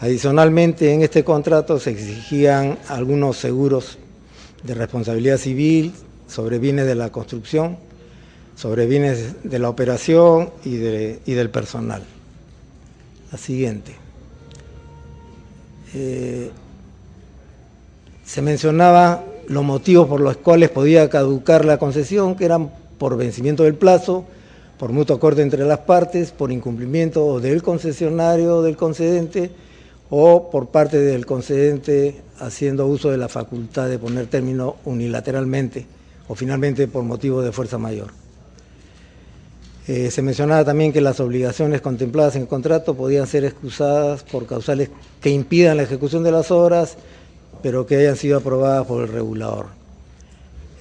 Adicionalmente, en este contrato se exigían algunos seguros de responsabilidad civil sobre bienes de la construcción, sobre bienes de la operación y del personal. La siguiente. Se mencionaba los motivos por los cuales podía caducar la concesión, que eran por vencimiento del plazo, por mutuo acuerdo entre las partes, por incumplimiento del concesionario o del concedente, o por parte del concedente haciendo uso de la facultad de poner término unilateralmente o finalmente por motivo de fuerza mayor. Se mencionaba también que las obligaciones contempladas en el contrato podían ser excusadas por causales que impidan la ejecución de las obras, pero que hayan sido aprobadas por el regulador.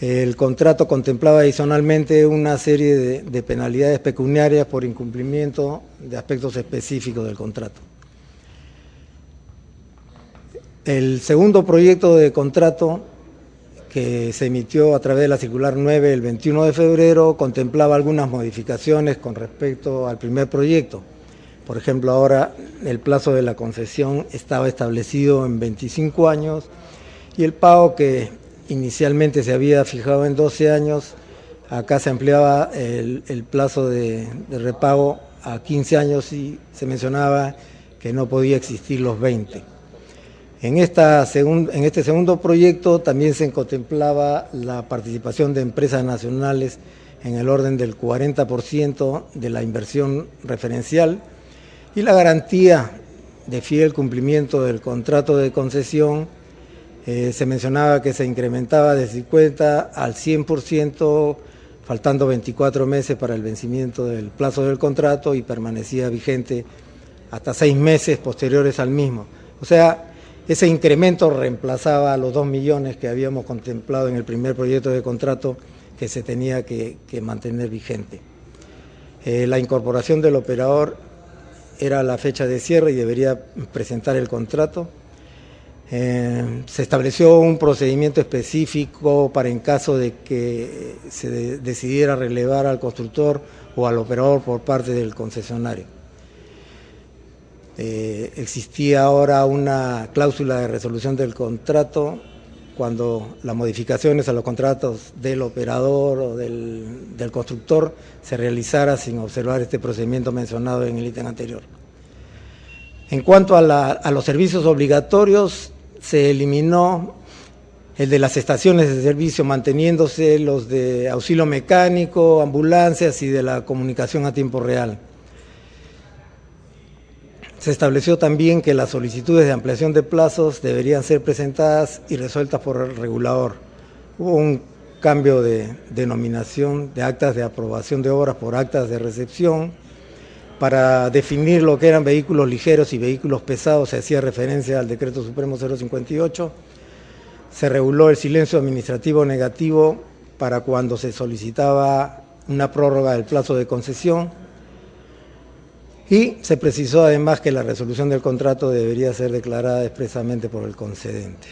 El contrato contemplaba adicionalmente una serie de penalidades pecuniarias por incumplimiento de aspectos específicos del contrato. El segundo proyecto de contrato, que se emitió a través de la circular 9 el 21 de febrero, contemplaba algunas modificaciones con respecto al primer proyecto. Por ejemplo, ahora el plazo de la concesión estaba establecido en 25 años y el pago, que inicialmente se había fijado en 12 años, acá se ampliaba el plazo de repago a 15 años y se mencionaba que no podía existir los 20. En este segundo proyecto también se contemplaba la participación de empresas nacionales en el orden del 40% de la inversión referencial y la garantía de fiel cumplimiento del contrato de concesión. Se mencionaba que se incrementaba de 50 al 100%, faltando 24 meses para el vencimiento del plazo del contrato, y permanecía vigente hasta 6 meses posteriores al mismo. O sea, ese incremento reemplazaba a los 2 millones que habíamos contemplado en el primer proyecto de contrato, que se tenía que mantener vigente. La incorporación del operador era la fecha de cierre y debería presentar el contrato. Se estableció un procedimiento específico para, en caso de que se decidiera relevar al constructor o al operador por parte del concesionario. Existía ahora una cláusula de resolución del contrato cuando las modificaciones a los contratos del operador o del constructor se realizara sin observar este procedimiento mencionado en el ítem anterior. En cuanto a los servicios obligatorios, se eliminó el de las estaciones de servicio, manteniéndose los de auxilio mecánico, ambulancias y de la comunicación a tiempo real. Se estableció también que las solicitudes de ampliación de plazos deberían ser presentadas y resueltas por el regulador. Hubo un cambio de denominación de actas de aprobación de obras por actas de recepción. Para definir lo que eran vehículos ligeros y vehículos pesados se hacía referencia al Decreto Supremo 058. Se reguló el silencio administrativo negativo para cuando se solicitaba una prórroga del plazo de concesión. Y se precisó además que la resolución del contrato debería ser declarada expresamente por el concedente.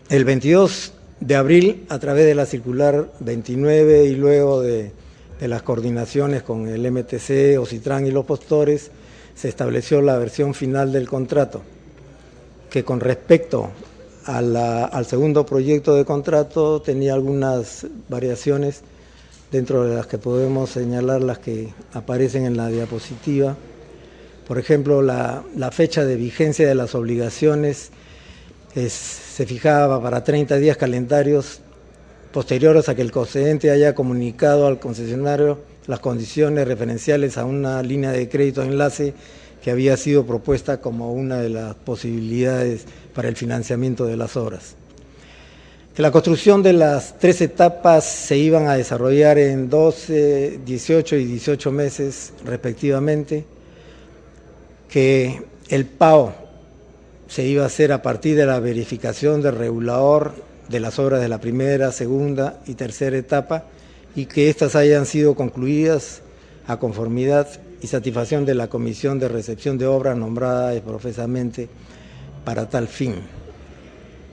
El 22 de abril, a través de la circular 29 y luego de las coordinaciones con el MTC, Ocitran y los postores, se estableció la versión final del contrato, que con respecto al segundo proyecto de contrato tenía algunas variaciones, dentro de las que podemos señalar las que aparecen en la diapositiva. Por ejemplo, la fecha de vigencia de las obligaciones se fijaba para 30 días calendarios posteriores a que el concedente haya comunicado al concesionario las condiciones referenciales a una línea de crédito enlace que había sido propuesta como una de las posibilidades para el financiamiento de las obras. Que la construcción de las 3 etapas se iban a desarrollar en 12, 18 y 18 meses respectivamente, que el pago se iba a hacer a partir de la verificación del regulador de las obras de la primera, segunda y tercera etapa, y que éstas hayan sido concluidas a conformidad y satisfacción de la Comisión de Recepción de Obras nombrada profesamente para tal fin.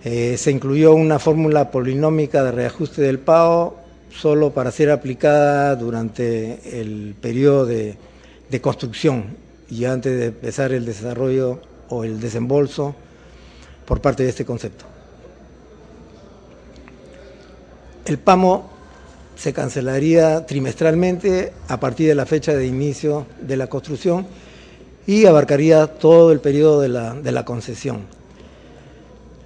Se incluyó una fórmula polinómica de reajuste del pago solo para ser aplicada durante el periodo de construcción y antes de empezar el desarrollo o el desembolso por parte de este concepto. El PAMO se cancelaría trimestralmente a partir de la fecha de inicio de la construcción y abarcaría todo el periodo de la concesión.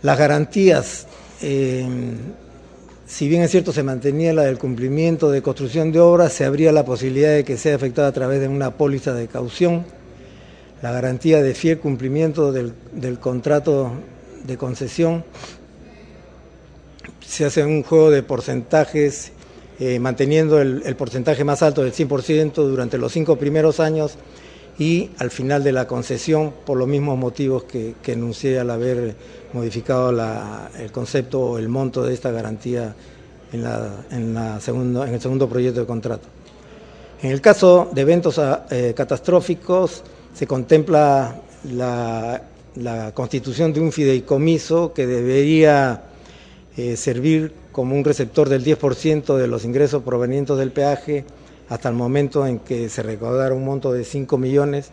Las garantías, si bien es cierto se mantenía la del cumplimiento de construcción de obras, se abría la posibilidad de que sea efectuada a través de una póliza de caución, la garantía de fiel cumplimiento del contrato de concesión. Se hace un juego de porcentajes, manteniendo el porcentaje más alto del 100% durante los 5 primeros años y al final de la concesión, por los mismos motivos que enuncié al haber modificado el concepto o el monto de esta garantía en el segundo proyecto de contrato. En el caso de eventos catastróficos, se contempla la constitución de un fideicomiso que debería servir como un receptor del 10% de los ingresos provenientes del peaje hasta el momento en que se recaudara un monto de 5 millones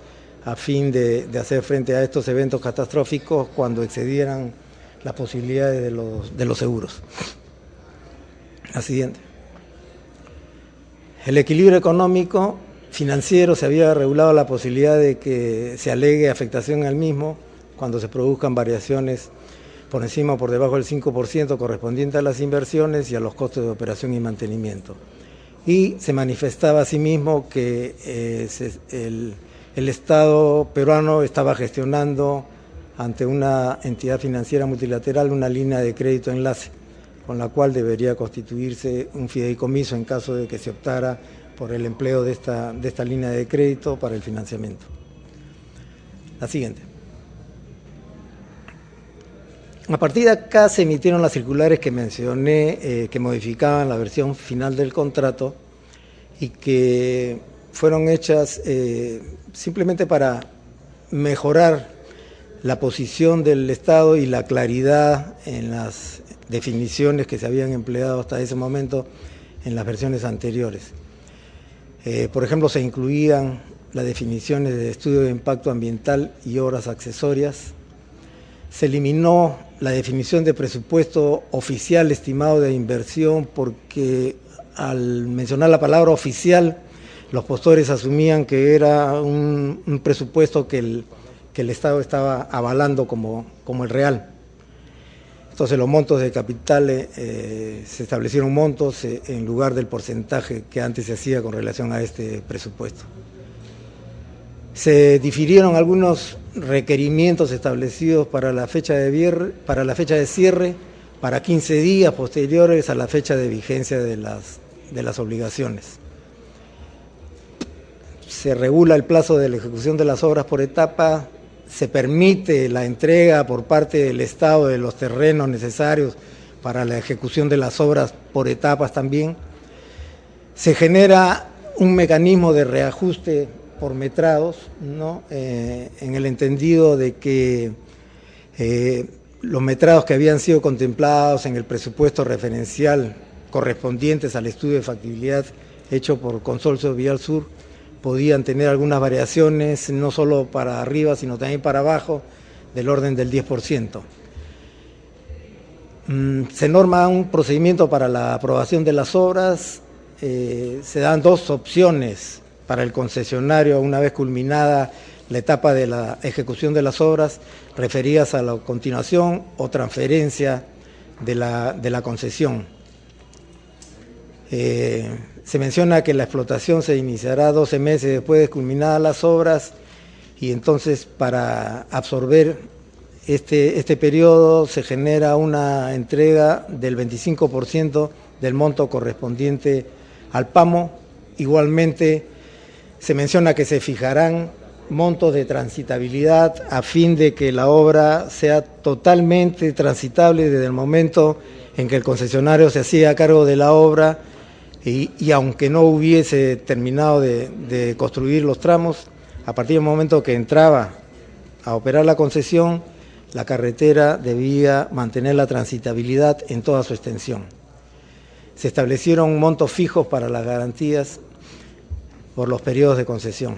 a fin de hacer frente a estos eventos catastróficos cuando excedieran las posibilidades de los seguros. La siguiente. El equilibrio económico financiero, se había regulado la posibilidad de que se alegue afectación al mismo cuando se produzcan variaciones por encima o por debajo del 5% correspondiente a las inversiones y a los costos de operación y mantenimiento. Y se manifestaba asimismo que el Estado peruano estaba gestionando ante una entidad financiera multilateral una línea de crédito enlace, con la cual debería constituirse un fideicomiso en caso de que se optara por el empleo de esta línea de crédito para el financiamiento. La siguiente. A partir de acá se emitieron las circulares que mencioné, que modificaban la versión final del contrato y que fueron hechas simplemente para mejorar la posición del Estado y la claridad en las definiciones que se habían empleado hasta ese momento en las versiones anteriores. Por ejemplo, se incluían las definiciones de estudio de impacto ambiental y obras accesorias. Se eliminó la definición de presupuesto oficial estimado de inversión porque al mencionar la palabra oficial, los postores asumían que era un presupuesto que el Estado estaba avalando como el real. Entonces los montos de capital, se establecieron montos en lugar del porcentaje que antes se hacía con relación a este presupuesto. Se difirieron algunos requerimientos establecidos para la fecha de cierre para 15 días posteriores a la fecha de vigencia de las obligaciones. Se regula el plazo de la ejecución de las obras por etapa, se permite la entrega por parte del Estado de los terrenos necesarios para la ejecución de las obras por etapas también. Se genera un mecanismo de reajuste por metrados, ¿no? En el entendido de que los metrados que habían sido contemplados en el presupuesto referencial correspondientes al estudio de factibilidad hecho por Consorcio Vial Sur podían tener algunas variaciones, no solo para arriba, sino también para abajo, del orden del 10%. Se norma un procedimiento para la aprobación de las obras, se dan dos opciones para el concesionario una vez culminada la etapa de la ejecución de las obras, referidas a la continuación o transferencia de la concesión. Se menciona que la explotación se iniciará 12 meses después de culminadas las obras y entonces para absorber este periodo se genera una entrega del 25% del monto correspondiente al PAMO. Igualmente se menciona que se fijarán montos de transitabilidad a fin de que la obra sea totalmente transitable desde el momento en que el concesionario se hacía cargo de la obra y aunque no hubiese terminado de construir los tramos, a partir del momento que entraba a operar la concesión, la carretera debía mantener la transitabilidad en toda su extensión. Se establecieron montos fijos para las garantías por los periodos de concesión.